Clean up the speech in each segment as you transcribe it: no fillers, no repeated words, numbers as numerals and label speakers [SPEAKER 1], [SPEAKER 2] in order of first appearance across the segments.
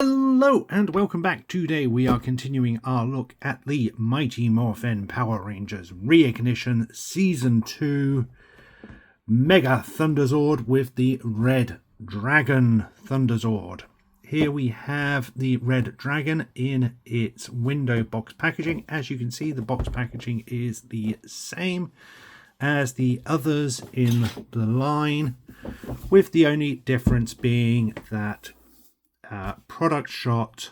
[SPEAKER 1] Hello and welcome back. Today we are continuing our look at the Mighty Morphin Power Rangers Reignition Season 2 Mega Thunderzord with the Red Dragon Thunderzord. Here we have the Red Dragon in its window box packaging. As you can see, the box packaging is the same as the others in the line, with the only difference being that product shot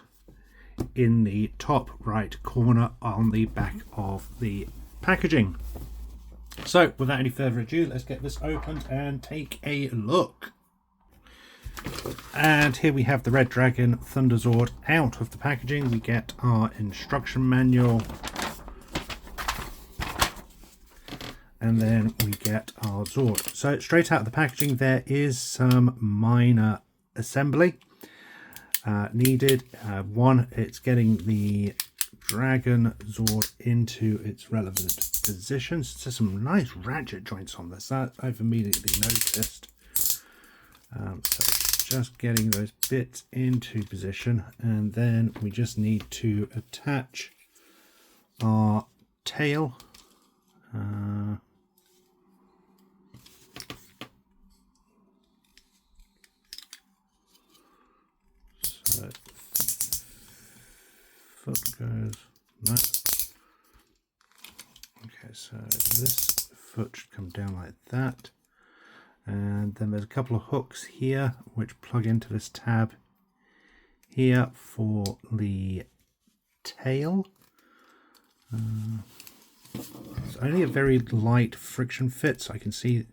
[SPEAKER 1] in the top right corner on the back of the packaging. So without any further ado, let's get this opened and take a look. And here we have the Red Dragon Thunderzord out of the packaging. We get our instruction manual, and then we get our Zord. So straight out of the packaging there is some minor assembly needed. One, it's getting the Dragon Zord into its relevant positions. So some nice ratchet joints on this, that I've immediately noticed. So just getting those bits into position, and then we just need to attach our tail. So foot goes that. Okay, so this foot should come down like that, and then there's a couple of hooks here which plug into this tab here for the tail. It's only a very light friction fit, so I can see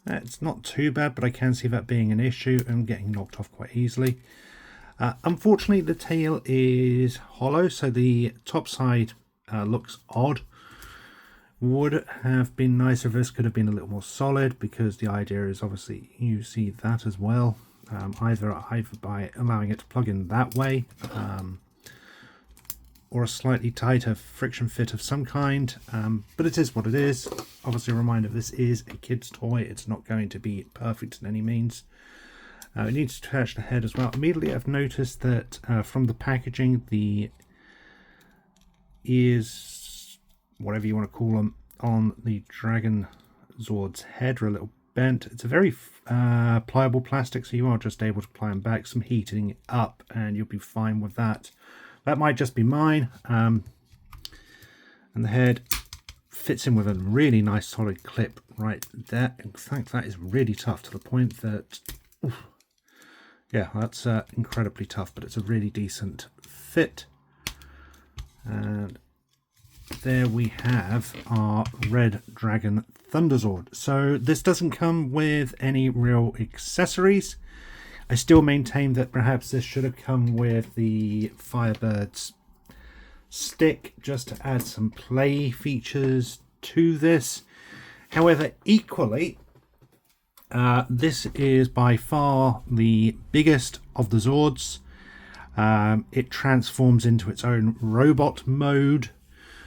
[SPEAKER 1] it's not too bad, but I can see that being an issue and getting knocked off quite easily. Unfortunately, the tail is hollow, so the top side looks odd. Would have been nicer if this could have been a little more solid, because the idea is obviously you see that as well, either by allowing it to plug in that way, or a slightly tighter friction fit of some kind, but it is what it is. Obviously a reminder, this is a kid's toy, it's not going to be perfect in any means. It needs to attach the head as well. Immediately I've noticed that from the packaging, the ears, whatever you want to call them, on the Dragon Zord's head are a little bent. It's a very pliable plastic, so you are just able to ply them back, some heating up, and you'll be fine with that. That might just be mine. And the head fits in with a really nice solid clip right there. In fact, that is really tough, to the point that... Oof, yeah, that's incredibly tough, but it's a really decent fit. And there we have our Red Dragon Thunderzord. So this doesn't come with any real accessories. I still maintain that perhaps this should have come with the Firebird's stick, just to add some play features to this. However, equally, this is by far the biggest of the Zords. It transforms into its own robot mode,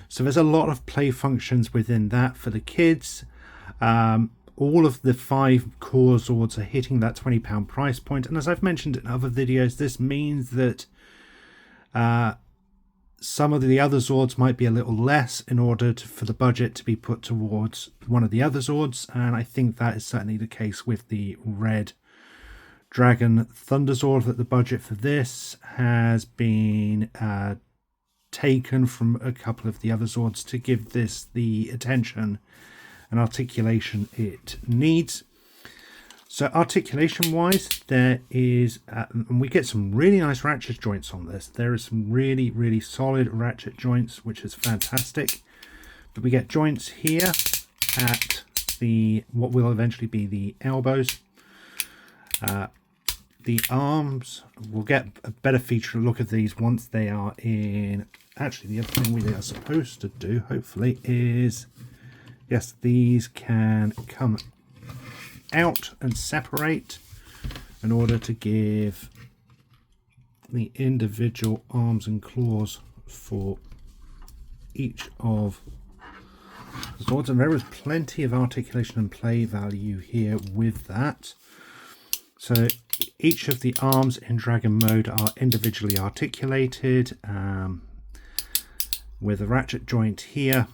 [SPEAKER 1] so there's a lot of play functions within that for the kids. All of the 5 core Zords are hitting that £20 price point, and as I've mentioned in other videos, this means that some of the other Zords might be a little less in order for the budget to be put towards one of the other Zords, and I think that is certainly the case with the Red Dragon Thunderzord, that the budget for this has been taken from a couple of the other Zords to give this the attention and articulation it needs. So articulation wise, there is, and we get some really nice ratchet joints on this. There is some really solid ratchet joints, which is fantastic. But we get joints here at the what will eventually be the elbows. The arms, we'll get a better feature look at these once they are in. Actually, the other thing we are supposed to do, hopefully, is, yes, these can come out and separate in order to give the individual arms and claws for each of the Zords, and there is plenty of articulation and play value here with that. So each of the arms in Dragon mode are individually articulated with a ratchet joint here,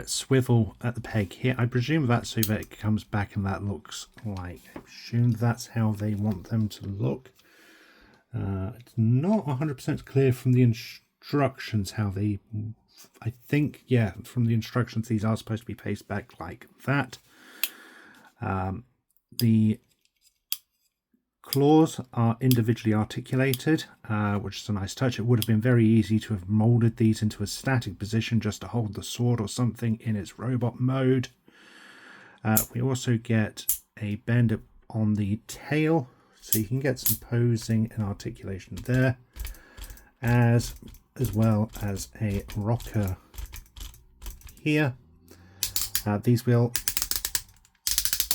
[SPEAKER 1] swivel at the peg here. I presume that's so that it comes back and that looks like, I presume that's how they want them to look. It's not 100% clear from the instructions how they, I think, yeah, from the instructions these are supposed to be placed back like that. The claws are individually articulated, which is a nice touch. It would have been very easy to have molded these into a static position just to hold the sword or something in its robot mode. We also get a bend on the tail, so you can get some posing and articulation there, as well as a rocker here. These will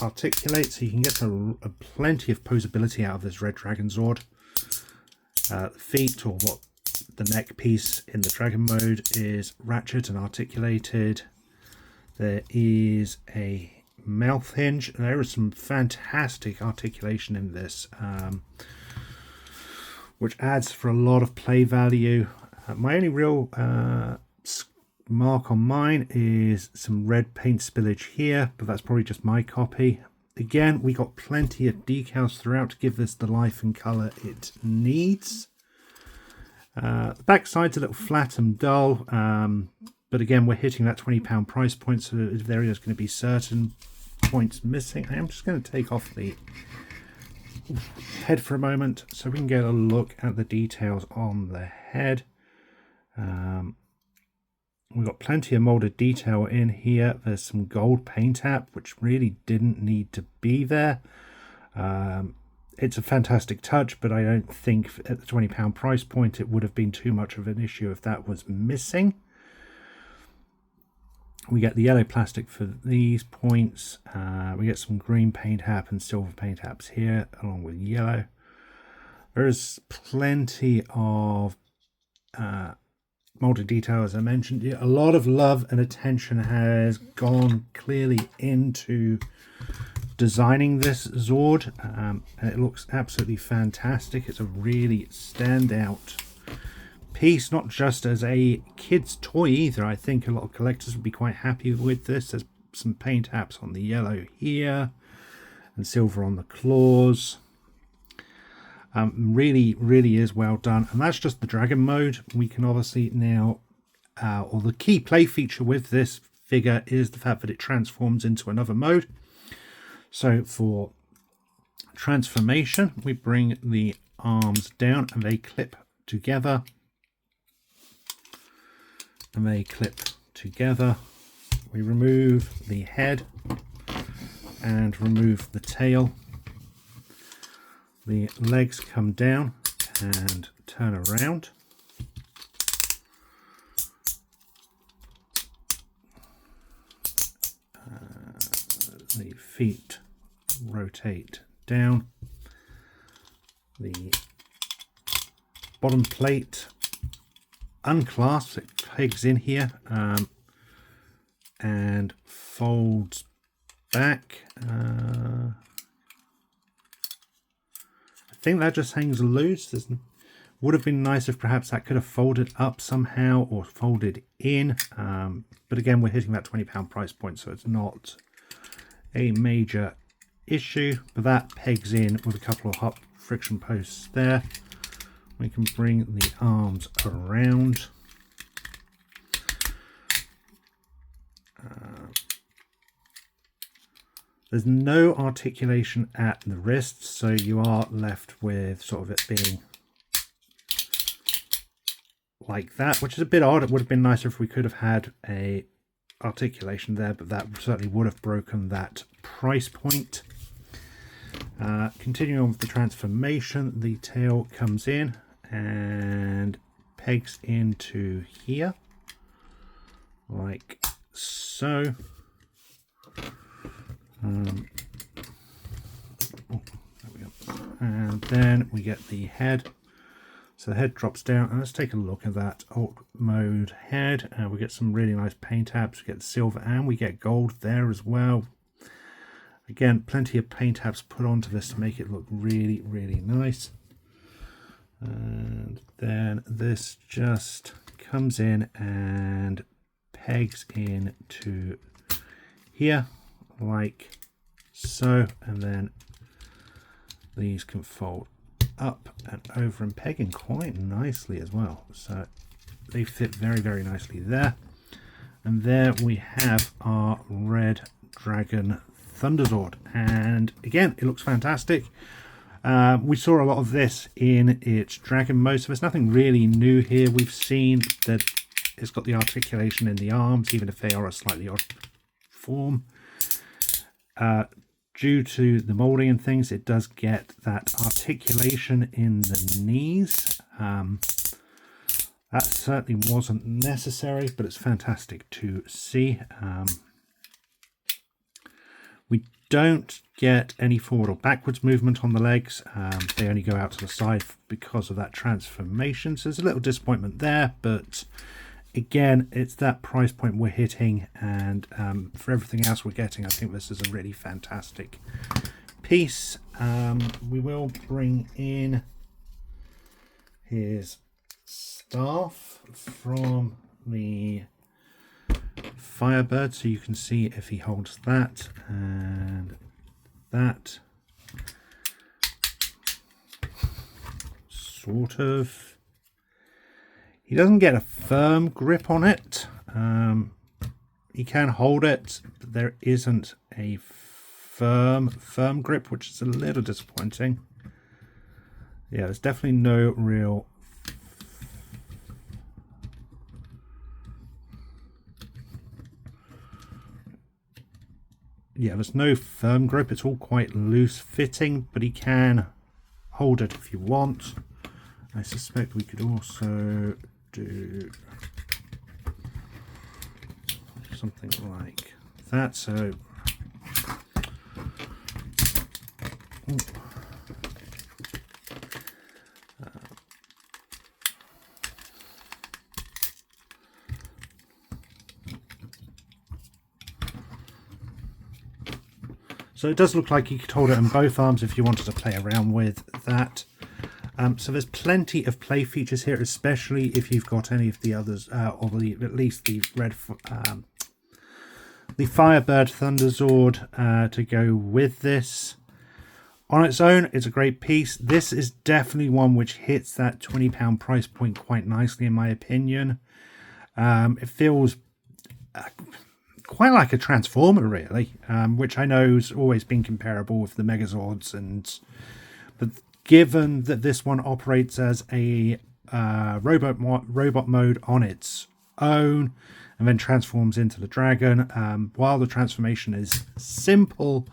[SPEAKER 1] articulate, so you can get a plenty of posability out of this Red Dragon Zord. The feet, or what the neck piece in the Dragon mode, is ratchet and articulated. There is a mouth hinge. There is some fantastic articulation in this, which adds for a lot of play value. My only real mark on mine is some red paint spillage here, but that's probably just my copy. Again, we got plenty of decals throughout to give this the life and colour it needs. The back side's a little flat and dull, but again, we're hitting that £20 price point, so there is going to be certain points missing. I am just going to take off the head for a moment so we can get a look at the details on the head. We've got plenty of molded detail in here. There's some gold paint app, which really didn't need to be there. It's a fantastic touch, but I don't think at the £20 price point it would have been too much of an issue if that was missing. We get the yellow plastic for these points. We get some green paint app and silver paint apps here, along with yellow. There's plenty of molded detail, as I mentioned. A lot of love and attention has gone clearly into designing this Zord, and it looks absolutely fantastic. It's a really standout piece, not just as a kid's toy either. I think a lot of collectors would be quite happy with this. There's some paint apps on the yellow here and silver on the claws. Really is well done, and that's just the Dragon mode. We can obviously now, or the key play feature with this figure is the fact that it transforms into another mode. So for transformation, we bring the arms down and they clip together. And they clip together. We remove the head and remove the tail. The legs come down and turn around. The feet rotate down. The bottom plate unclasps, it pegs in here and folds back. I think that just hangs loose. Would have been nice if perhaps that could have folded up somehow or folded in, but again, we're hitting that £20 price point, so it's not a major issue. But that pegs in with a couple of hot friction posts there. We can bring the arms around. There's no articulation at the wrists, so you are left with sort of it being like that, which is a bit odd. It would have been nicer if we could have had a articulation there, but that certainly would have broken that price point. Continuing on with the transformation, the tail comes in and pegs into here like so. There we go. And then we get the head. So the head drops down, and let's take a look at that alt mode head. We get some really nice paint apps. We get silver and we get gold there as well. Again, plenty of paint tabs put onto this to make it look really, really nice. And then this just comes in and pegs into here like so, and then these can fold up and over and peg in quite nicely as well, so they fit very, very nicely there. And there we have our red dragon Thunderzord, and again it looks fantastic. We saw a lot of this in its dragon mode, so there's nothing really new here. We've seen that it's got the articulation in the arms, even if they are a slightly odd form. Due to the molding and things, it does get that articulation in the knees. That certainly wasn't necessary, but it's fantastic to see. We don't get any forward or backwards movement on the legs. They only go out to the side because of that transformation. So there's a little disappointment there, but again, it's that price point we're hitting, and for everything else we're getting, I think this is a really fantastic piece. We will bring in his staff from the Firebird, so you can see if he holds that and that. Sort of. He doesn't get a firm grip on it. He can hold it, but there isn't a firm grip, which is a little disappointing. Yeah, there's definitely no real there's no firm grip. It's all quite loose fitting, but he can hold it if you want. I suspect we could also do something like that. So so it does look like you could hold it in both arms if you wanted to play around with that. So there's plenty of play features here, especially if you've got any of the others, or at least the the Firebird Thunderzord to go with this. On its own, it's a great piece. This is definitely one which hits that £20 price point quite nicely, in my opinion. It feels quite like a Transformer, really, which I know has always been comparable with the Megazords, but given that this one operates as a robot mode on its own and then transforms into the dragon, while the transformation is simple,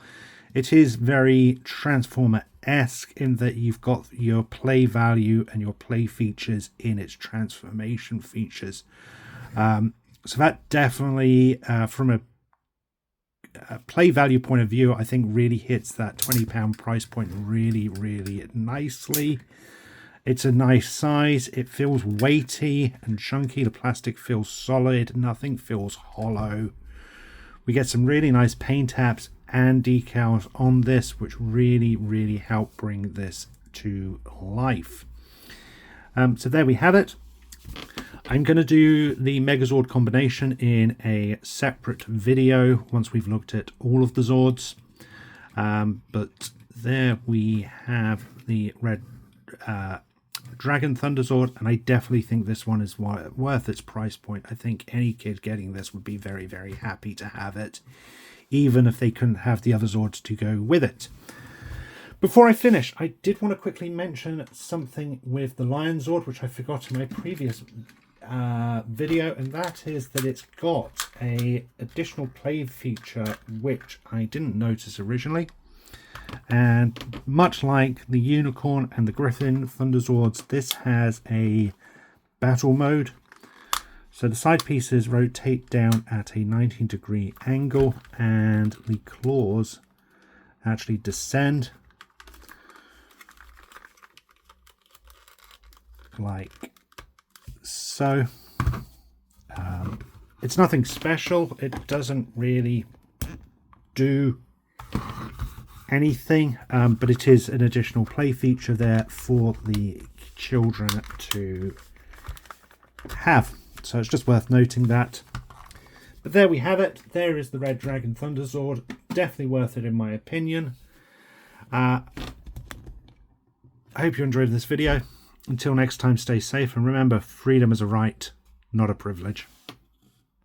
[SPEAKER 1] it is very Transformer-esque in that you've got your play value and your play features in its transformation features. So that definitely, from a play value point of view, I think really hits that £20 price point really, really nicely. It's a nice size. It feels weighty and chunky. The plastic feels solid. Nothing feels hollow. We get some really nice paint tabs and decals on this, which really, really help bring this to life. So there we have it. I'm going to do the Megazord combination in a separate video once we've looked at all of the Zords. But there we have the red Dragon Thunderzord, and I definitely think this one is worth its price point. I think any kid getting this would be very, very happy to have it, even if they couldn't have the other Zords to go with it. Before I finish, I did want to quickly mention something with the Lion Zord, which I forgot in my previous video, and that is that it's got a additional play feature which I didn't notice originally. And much like the Unicorn and the Griffin Thunderzords, this has a battle mode. So the side pieces rotate down at a 90-degree angle, and the claws actually descend like so. It's nothing special. It doesn't really do anything, but it is an additional play feature there for the children to have. So it's just worth noting that. But there we have it. There is the Red Dragon Thunder Zord. Definitely worth it in my opinion. I hope you enjoyed this video. Until next time, stay safe, and remember, freedom is a right, not a privilege.